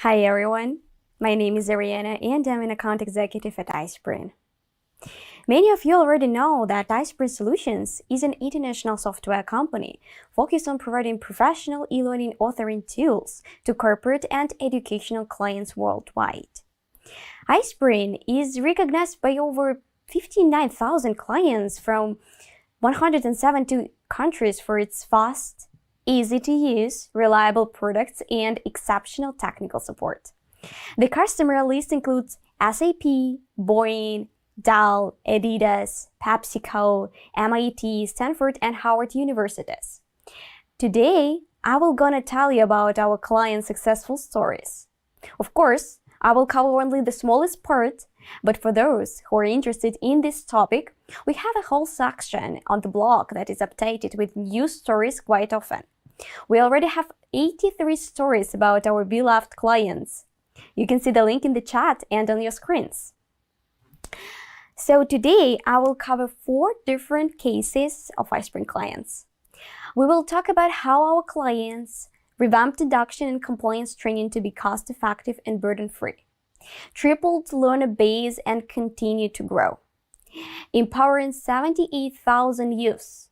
Hi everyone, my name is Ariana and I'm an account executive at iSpring. Many of you already know that iSpring Solutions is an international software company focused on providing professional e-learning authoring tools to corporate and educational clients worldwide. iSpring is recognized by over 59,000 clients from 172 countries for its fast, easy-to-use, reliable products and exceptional technical support. The customer list includes SAP, Boeing, Dell, Adidas, PepsiCo, MIT, Stanford, and Howard universities. Today, I will gonna tell you about our clients' successful stories. Of course, I will cover only the smallest part, but for those who are interested in this topic, we have a whole section on the blog that is updated with new stories quite often. We already have 83 stories about our beloved clients. You can see the link in the chat and on your screens. So today, I will cover 4 different cases of iSpring clients. We will talk about how our clients revamped deduction and compliance training to be cost-effective and burden-free, tripled learner base and continue to grow, empowering 78,000 youths,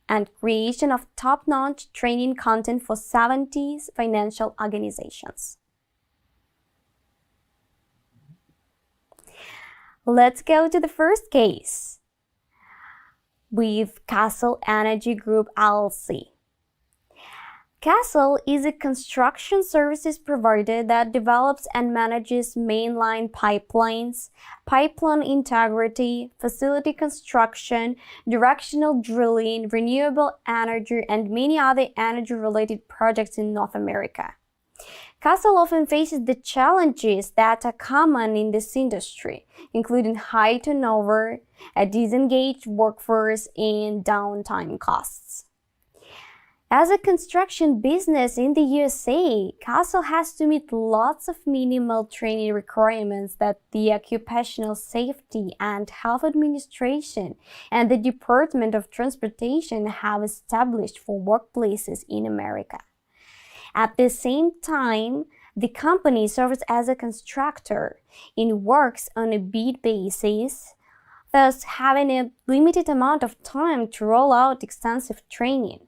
and creation of top-notch training content for 70 financial organizations. Let's go to the first case with Castle Energy Group LLC. Castle is a construction services provider that develops and manages mainline pipelines, pipeline integrity, facility construction, directional drilling, renewable energy, and many other energy-related projects in North America. Castle often faces the challenges that are common in this industry, including high turnover, a disengaged workforce, and downtime costs. As a construction business in the USA, Castle has to meet lots of minimal training requirements that the Occupational Safety and Health Administration and the Department of Transportation have established for workplaces in America. At the same time, the company serves as a constructor and works on a bid basis, thus having a limited amount of time to roll out extensive training.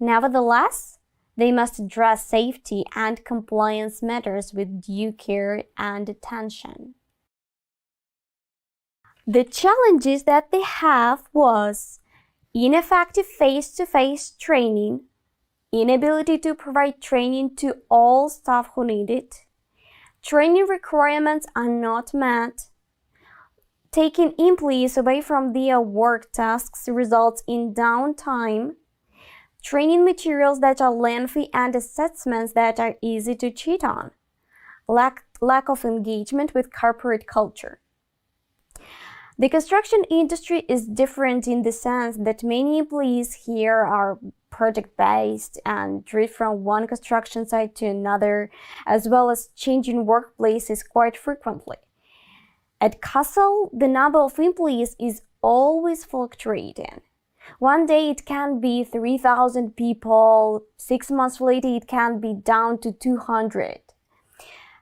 Nevertheless, they must address safety and compliance matters with due care and attention. The challenges that they have was ineffective face-to-face training, inability to provide training to all staff who need it, training requirements are not met, taking employees away from their work tasks results in downtime, training materials that are lengthy and assessments that are easy to cheat on, lack of engagement with corporate culture. The construction industry is different in the sense that many employees here are project-based and drift from one construction site to another, as well as changing workplaces quite frequently. At Castle, the number of employees is always fluctuating. One day it can be 3,000 people, 6 months later it can be down to 200.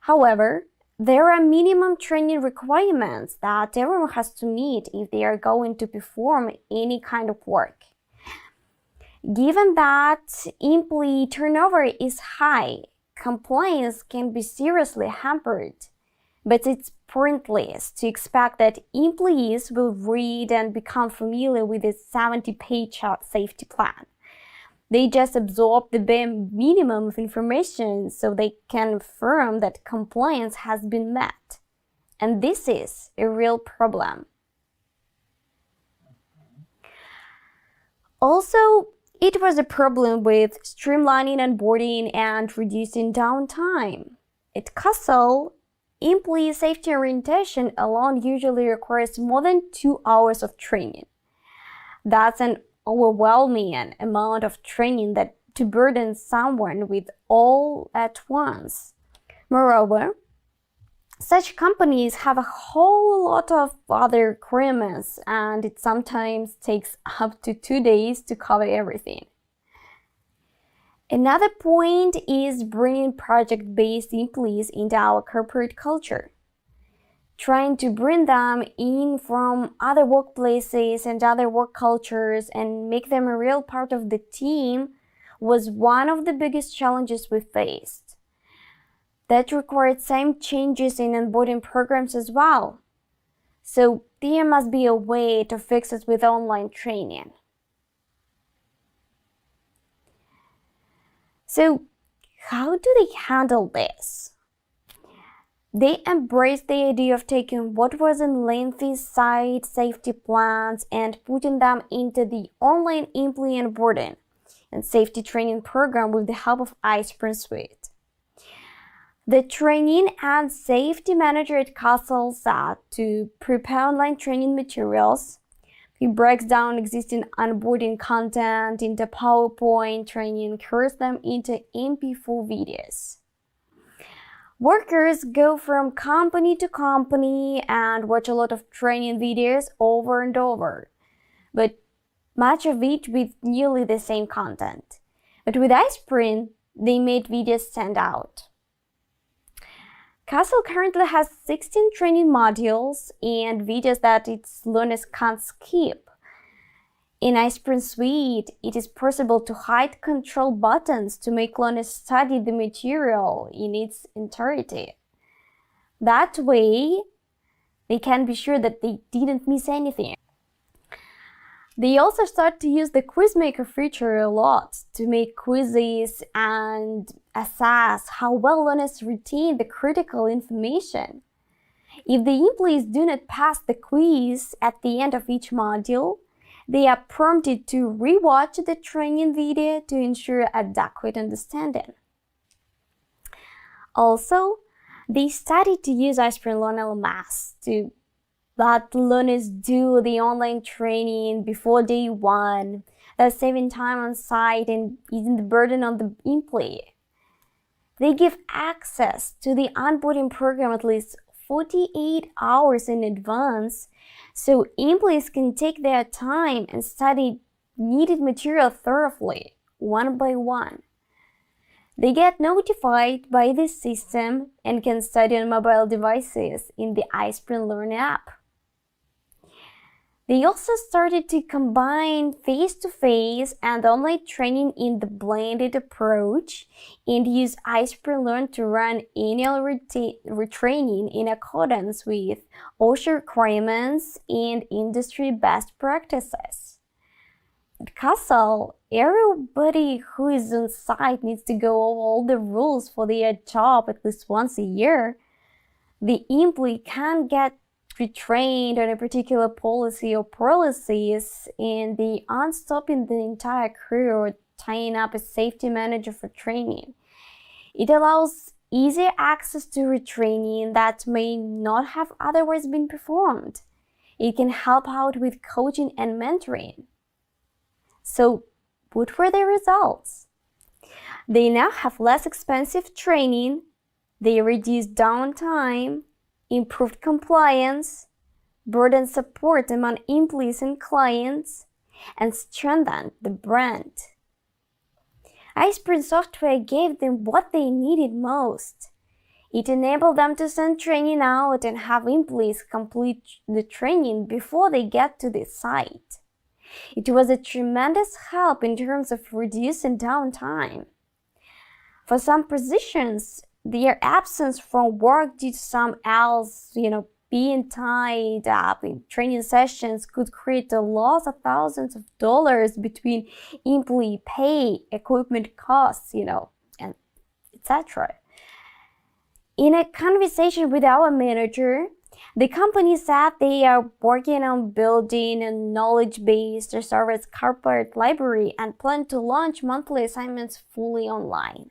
However, there are minimum training requirements that everyone has to meet if they are going to perform any kind of work. Given that employee turnover is high, compliance can be seriously hampered, but it's pointless to expect that employees will read and become familiar with a 70-page safety plan. They just absorb the bare minimum of information so they can affirm that compliance has been met. And this is a real problem. Also, it was a problem with streamlining onboarding and reducing downtime. At Castle, employee safety orientation alone usually requires more than 2 hours of training. That's an overwhelming amount of training that to burden someone with all at once. Moreover, such companies have a whole lot of other requirements, and it sometimes takes up to 2 days to cover everything. Another point is bringing project-based employees into our corporate culture. Trying to bring them in from other workplaces and other work cultures and make them a real part of the team was one of the biggest challenges we faced. That required some changes in onboarding programs as well. So there must be a way to fix it with online training. So how do they handle this? They embraced the idea of taking what was in lengthy site safety plans and putting them into the online employee onboarding and safety training program with the help of iSpring suite. The training and safety manager at Castle said to prepare online training materials. He breaks down existing onboarding content into PowerPoint training and converts them into MP4 videos. Workers go from company to company and watch a lot of training videos over and over, but much of it with nearly the same content. But with iSpring, they made videos stand out. Castle currently has 16 training modules and videos that its learners can't skip. In iSpring Suite, it is possible to hide control buttons to make learners study the material in its entirety. That way, they can be sure that they didn't miss anything. They also start to use the quiz maker feature a lot to make quizzes and assess how well learners retain the critical information. If the employees do not pass the quiz at the end of each module, they are prompted to rewatch the training video to ensure adequate understanding. Also, they started to use iSpring Learn LMS to let learners do the online training before day one, thus saving time on site and easing the burden on the employee. They give access to the onboarding program at least 48 hours in advance, so employees can take their time and study needed material thoroughly, one by one. They get notified by the system and can study on mobile devices in the iSpring Learn app. They also started to combine face-to-face and online training in the blended approach and use iSpring Learn to run annual retraining in accordance with OSHA requirements and industry best practices. At Castle, everybody who is on site needs to go over all the rules for their job at least once a year. The employee can get retrained on a particular policy or policies, and they aren't stopping the entire crew or tying up a safety manager for training. It allows easier access to retraining that may not have otherwise been performed. It can help out with coaching and mentoring. So, what were the results? They now have less expensive training, they reduced downtime, improved compliance, broadened support among employees and clients, and strengthened the brand. iSpring software gave them what they needed most. It enabled them to send training out and have employees complete the training before they get to the site. It was a tremendous help in terms of reducing downtime. For some positions, their absence from work due to some else, being tied up in training sessions could create a loss of thousands of dollars between employee pay, equipment costs, and etc. In a conversation with our manager, the company said they are working on building a knowledge-based service corporate library and plan to launch monthly assignments fully online.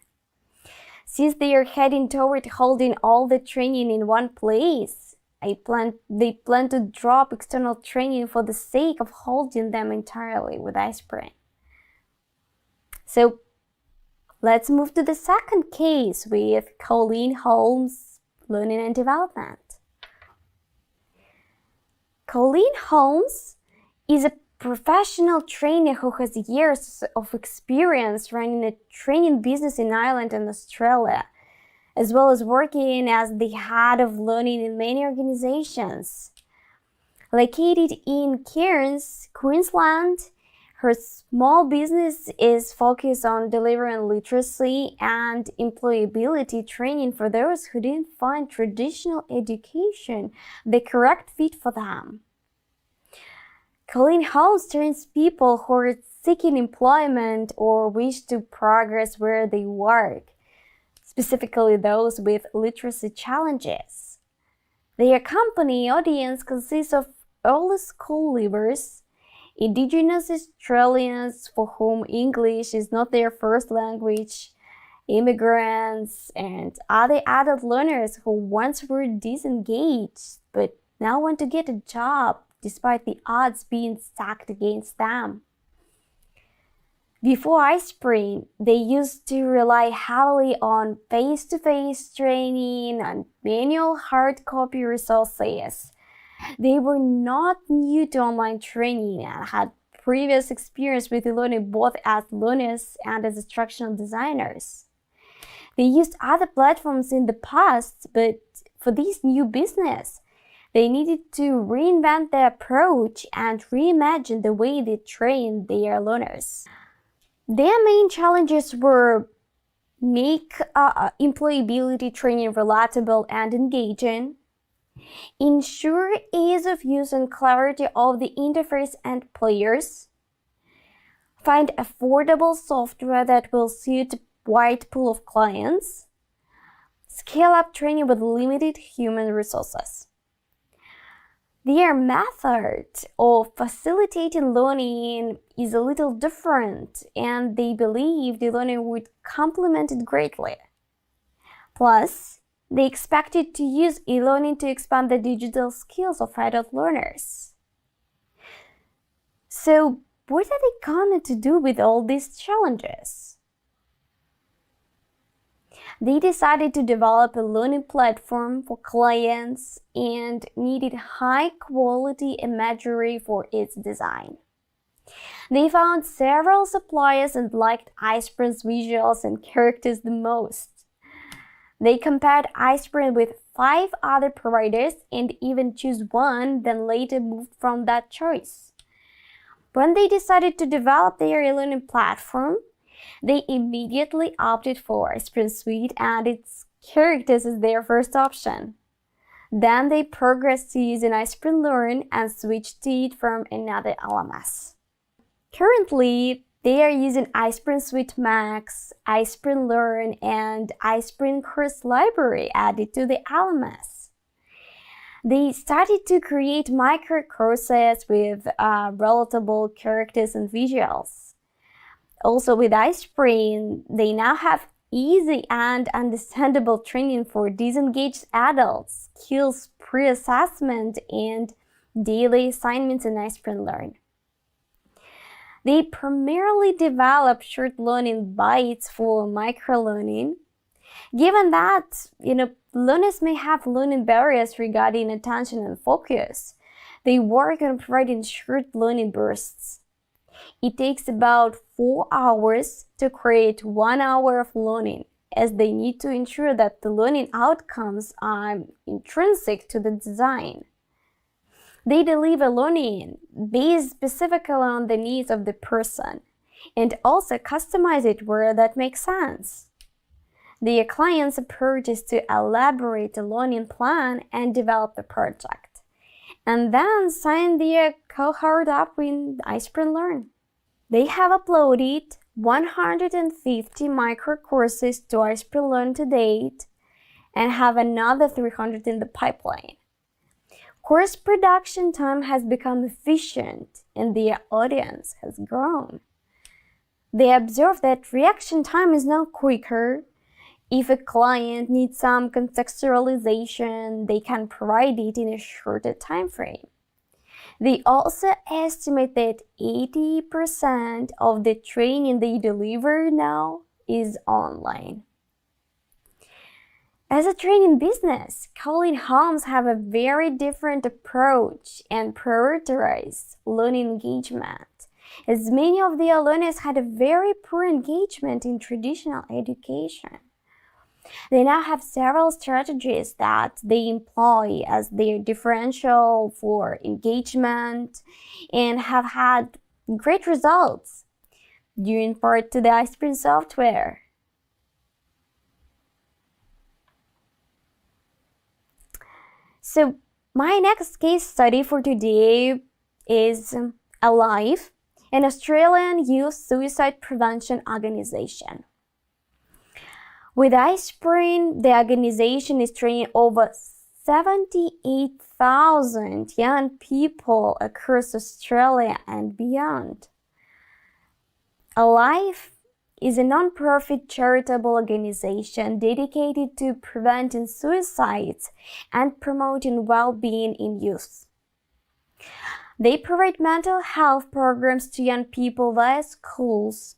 Since they are heading toward holding all the training in one place, they plan to drop external training for the sake of holding them entirely with iSpring. So let's move to the second case with Colleen Holmes, Learning and Development. Colleen Holmes is a professional trainer who has years of experience running a training business in Ireland and Australia, as well as working as the head of learning in many organizations. Located in Cairns, Queensland, her small business is focused on delivering literacy and employability training for those who didn't find traditional education the correct fit for them. Colleen Holmes turns people who are seeking employment or wish to progress where they work, specifically those with literacy challenges. Their company audience consists of early school leavers, Indigenous Australians for whom English is not their first language, immigrants, and other adult learners who once were disengaged but now want to get a job despite the odds being stacked against them. Before iSpring, they used to rely heavily on face-to-face training and manual hard copy resources. They were not new to online training and had previous experience with learning both as learners and as instructional designers. They used other platforms in the past, but for this new business, they needed to reinvent their approach and reimagine the way they trained their learners. Their main challenges were make employability training relatable and engaging, ensure ease of use and clarity of the interface and players, find affordable software that will suit a wide pool of clients, scale up training with limited human resources. Their method of facilitating learning is a little different, and they believe the learning would complement it greatly. Plus, they expected to use e-learning to expand the digital skills of adult learners. So, what are they going to do with all these challenges? They decided to develop a learning platform for clients and needed high-quality imagery for its design. They found several suppliers and liked iSpring's visuals and characters the most. They compared iSpring with 5 other providers and even chose one, then later moved from that choice. When they decided to develop their e-learning platform, they immediately opted for iSpring Suite and its characters as their first option. Then they progressed to using iSpring Learn and switched to it from another LMS. Currently, they are using iSpring Suite Max, iSpring Learn, and iSpring Course Library added to the LMS. They started to create micro courses with relatable characters and visuals. Also with iSpring, they now have easy and understandable training for disengaged adults, skills pre-assessment, and daily assignments in iSpring Learn. They primarily develop short learning bites for micro-learning. Given that, learners may have learning barriers regarding attention and focus, they work on providing short learning bursts. It takes about 4 hours to create 1 hour of learning, as they need to ensure that the learning outcomes are intrinsic to the design. They deliver learning based specifically on the needs of the person and also customize it where that makes sense. Their client's approach is to elaborate a learning plan and develop the project, and then sign their cohort up in iSpring Learn. They have uploaded 150 micro courses to iSpring Learn to date and have another 300 in the pipeline. Course production time has become efficient and their audience has grown. They observe that reaction time is now quicker. If a client needs some contextualization, they can provide it in a shorter time frame. They also estimate that 80% of the training they deliver now is online. As a training business, Colin Homes have a very different approach and prioritize learning engagement, as many of their learners had a very poor engagement in traditional education. They now have several strategies that they employ as their differential for engagement and have had great results, due in part to the iSpring software. So my next case study for today is Alive, an Australian youth suicide prevention organization. With iSpring, the organization is training over 78,000 young people across Australia and beyond. Alive is a non-profit charitable organization dedicated to preventing suicides and promoting well-being in youth. They provide mental health programs to young people via schools,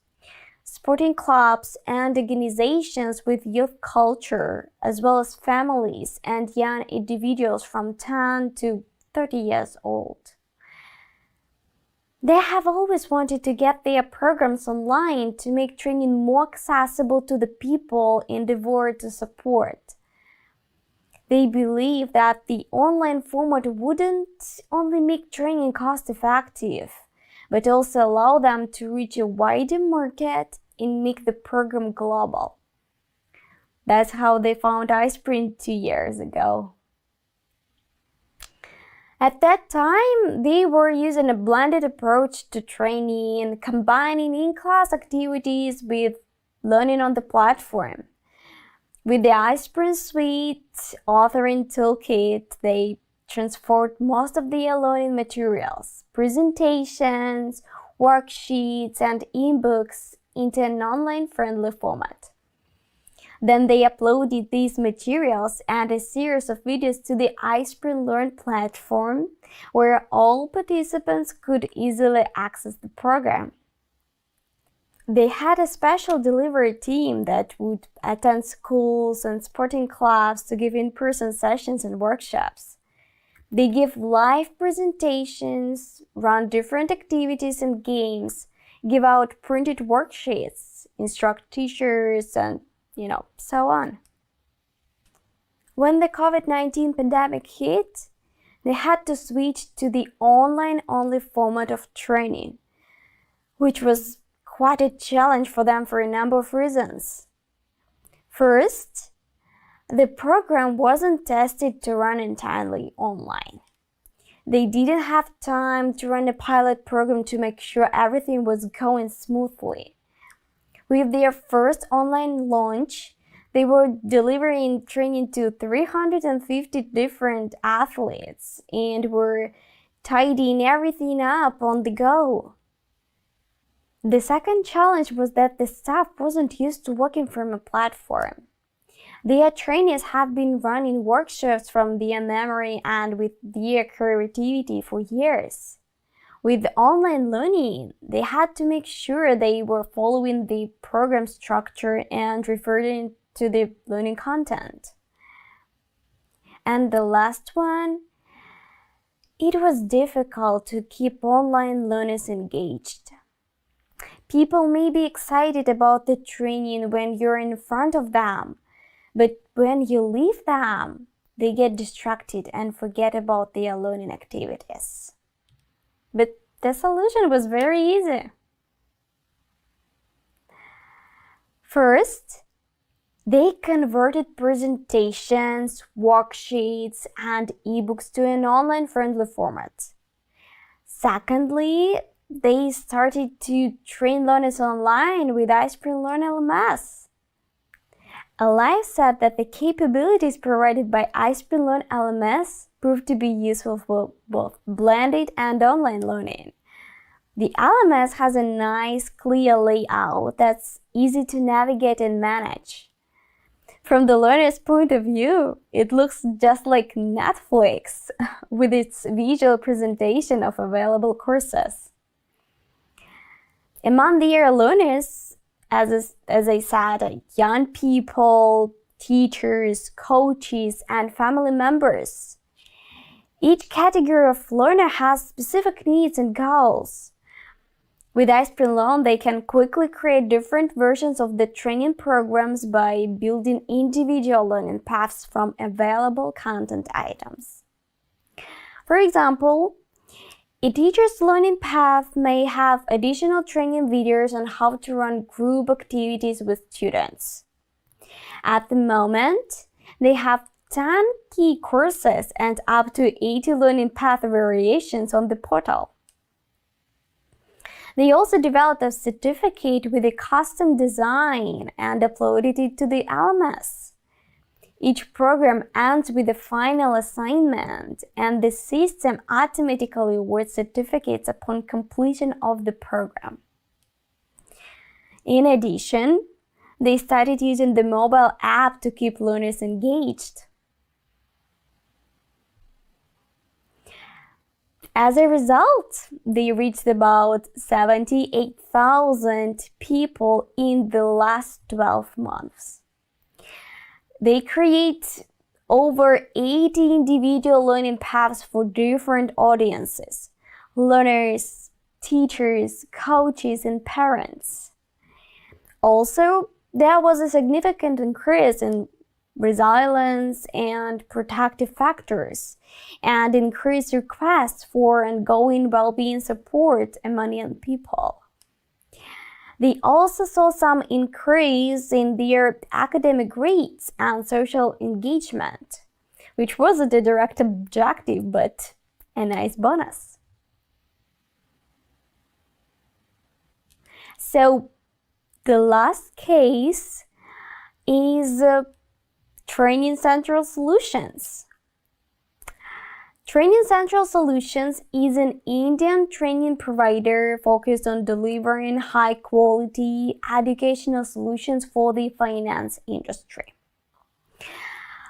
sporting clubs, and organizations with youth culture, as well as families and young individuals from 10 to 30 years old. They have always wanted to get their programs online to make training more accessible to the people in the world to support. They believe that the online format wouldn't only make training cost-effective, but also allow them to reach a wider market and make the program global. That's how they found iSpring 2 years ago. At that time, they were using a blended approach to training, combining in-class activities with learning on the platform. With the iSpring Suite authoring toolkit, they transformed most of their learning materials, presentations, worksheets, and ebooks into an online-friendly format. Then they uploaded these materials and a series of videos to the iSpring Learn platform, where all participants could easily access the program. They had a special delivery team that would attend schools and sporting clubs to give in-person sessions and workshops. They give live presentations, run different activities and games, give out printed worksheets, instruct teachers, and so on. When the COVID-19 pandemic hit, they had to switch to the online-only format of training, which was quite a challenge for them for a number of reasons. First, the program wasn't tested to run entirely online. They didn't have time to run a pilot program to make sure everything was going smoothly. With their first online launch, they were delivering training to 350 different athletes and were tidying everything up on the go. The second challenge was that the staff wasn't used to working from a platform. Their trainees have been running workshops from their memory and with their creativity for years. With online learning, they had to make sure they were following the program structure and referring to the learning content. And the last one, it was difficult to keep online learners engaged. People may be excited about the training when you're in front of them, but when you leave them, they get distracted and forget about their learning activities. But the solution was very easy. First, they converted presentations, worksheets, and ebooks to an online-friendly format. Secondly, they started to train learners online with iSpring Learn LMS. Alive said that the capabilities provided by iSpring Learn LMS proved to be useful for both blended and online learning. The LMS has a nice, clear layout that's easy to navigate and manage. From the learner's point of view, it looks just like Netflix with its visual presentation of available courses. Among their learners, as I said, young people, teachers, coaches, and family members. Each category of learner has specific needs and goals. With iSpring Learn, they can quickly create different versions of the training programs by building individual learning paths from available content items. For example, a teacher's learning path may have additional training videos on how to run group activities with students. At the moment, they have 10 key courses and up to 80 learning path variations on the portal. They also developed a certificate with a custom design and uploaded it to the LMS. Each program ends with a final assignment, and the system automatically awards certificates upon completion of the program. In addition, they started using the mobile app to keep learners engaged. As a result, they reached about 78,000 people in the last 12 months. They create over 80 individual learning paths for different audiences: learners, teachers, coaches, and parents. Also, there was a significant increase in resilience and protective factors, and increased requests for ongoing well-being support among young people. They also saw some increase in their academic grades and social engagement, which wasn't a direct objective, but a nice bonus. So the last case is Training Central Solutions. Training Central Solutions is an Indian training provider focused on delivering high-quality educational solutions for the finance industry.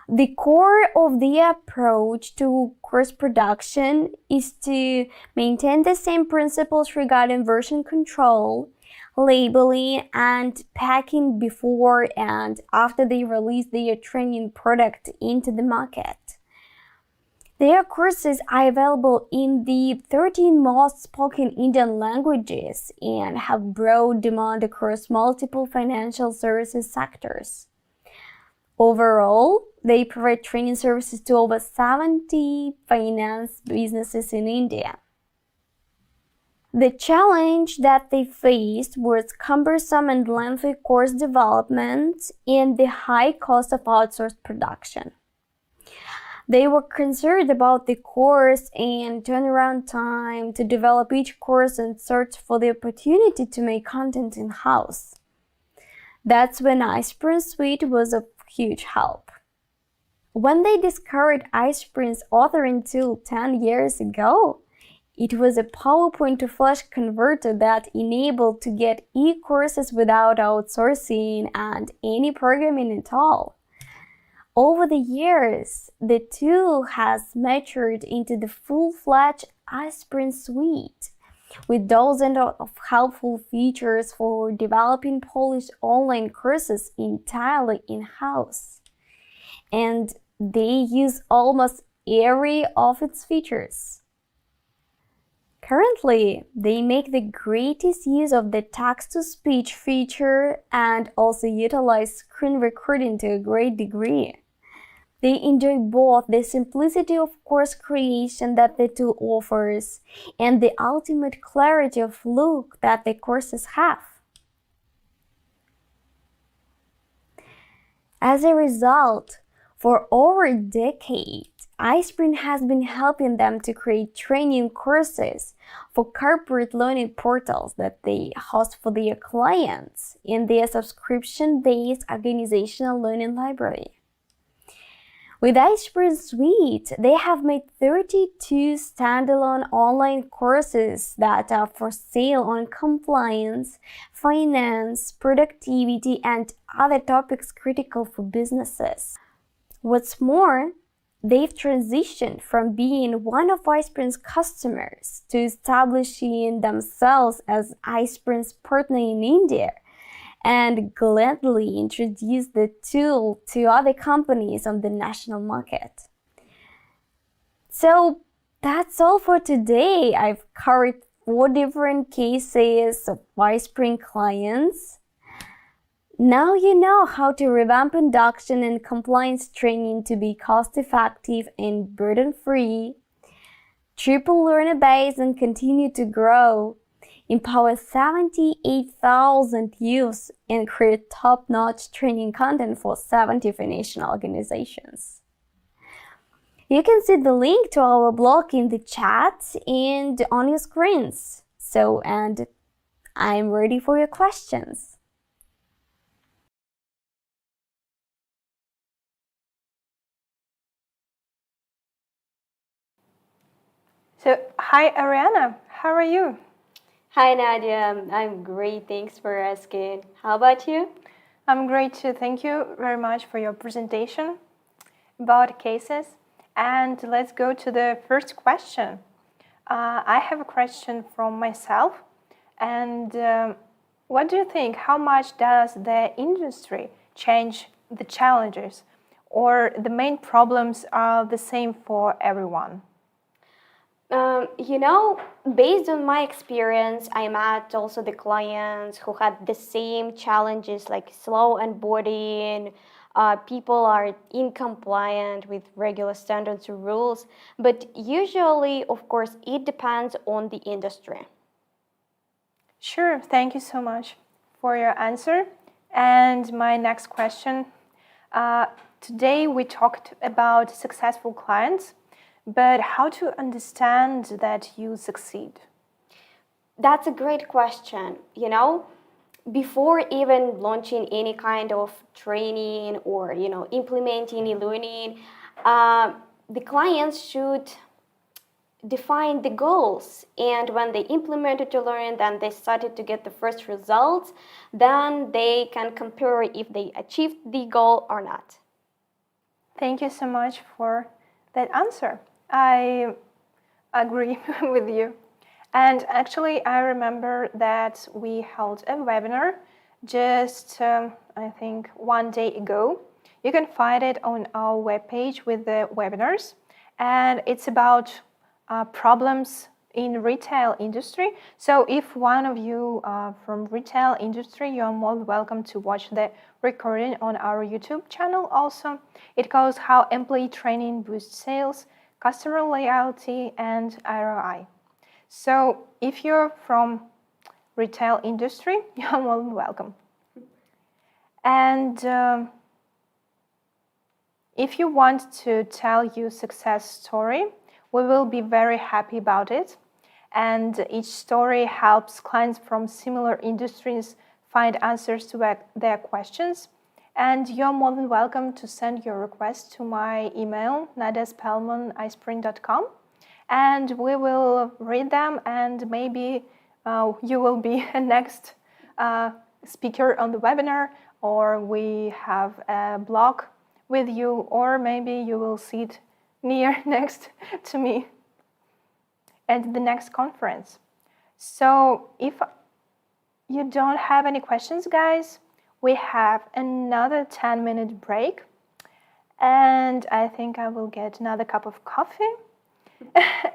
The core of the approach to course production is to maintain the same principles regarding version control, labeling, and packing before and after they release their training product into the market. Their courses are available in the 13 most spoken Indian languages and have broad demand across multiple financial services sectors. Overall, they provide training services to over 70 finance businesses in India. The challenge that they faced was cumbersome and lengthy course development and the high cost of outsourced production. They were concerned about the course and turnaround time to develop each course and search for the opportunity to make content in-house. That's when iSpring Suite was of huge help. When they discovered iSpring's authoring tool 10 years ago, it was a PowerPoint to Flash converter that enabled to get e-courses without outsourcing and any programming at all. Over the years, the tool has matured into the full-fledged iSpring Suite, with dozens of helpful features for developing polished online courses entirely in-house. And they use almost every of its features. Currently, they make the greatest use of the text-to-speech feature and also utilize screen recording to a great degree. They enjoy both the simplicity of course creation that the tool offers and the ultimate clarity of look that the courses have. As a result, for over a decade, iSpring has been helping them to create training courses for corporate learning portals that they host for their clients in their subscription-based organizational learning library. With iSpring Suite, they have made 32 standalone online courses that are for sale on compliance, finance, productivity, and other topics critical for businesses. What's more, they've transitioned from being one of iSpring's customers to establishing themselves as iSpring's partner in India and gladly introduce the tool to other companies on the national market. So that's all for today. I've covered 4 different cases of iSpring clients. Now you know how to revamp induction and compliance training to be cost-effective and burden-free, triple learner base and continue to grow, empower 78,000 youths, and create top-notch training content for 70 financial organizations. You can see the link to our blog in the chat and on your screens. And I'm ready for your questions. So, hi Ariana, how are you? Hi Nadia, I'm great, thanks for asking. How about you? I'm great too, thank you very much for your presentation about cases. And let's go to the first question. I have a question from myself. And what do you think, how much does the industry change the challenges, or the main problems are the same for everyone? Based on my experience, I met also the clients who had the same challenges like slow onboarding, people are incompliant with regular standards or rules, but usually, of course, it depends on the industry. Sure, thank you so much for your answer. And my next question, today we talked about successful clients, but how to understand that you succeed? That's a great question. Before even launching any kind of training or, implementing e-learning, the clients should define the goals. And when they implemented the learning, then they started to get the first results, then they can compare if they achieved the goal or not. Thank you so much for that answer. I agree with you. And actually, I remember that we held a webinar just, I think, 1 day ago. You can find it on our webpage with the webinars. And it's about problems in retail industry. So if one of you are from retail industry, you're more welcome to watch the recording on our YouTube channel also. It goes how employee training boosts sales, customer loyalty, and ROI. So if you're from retail industry, you're more than welcome. And if you want to tell your success story, we will be very happy about it. And each story helps clients from similar industries find answers to their questions. And you're more than welcome to send your request to my email, nadiaspellman@ispring.com. And we will read them, and maybe you will be a next speaker on the webinar, or we have a blog with you, or maybe you will sit next to me at the next conference. So if you don't have any questions, guys, we have another 10-minute break, and I think I will get another cup of coffee.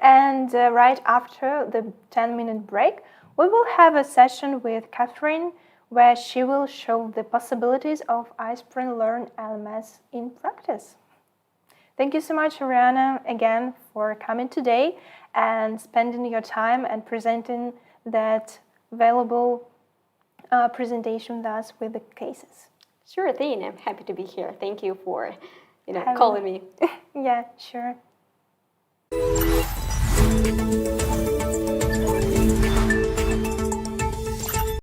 And right after the 10-minute break, we will have a session with Catherine where she will show the possibilities of iSpring Learn LMS in practice. Thank you so much, Ariana, again for coming today and spending your time and presenting that valuable presentation with us with the cases. Sure thing. I'm happy to be here. Thank you for calling me. Yeah, sure.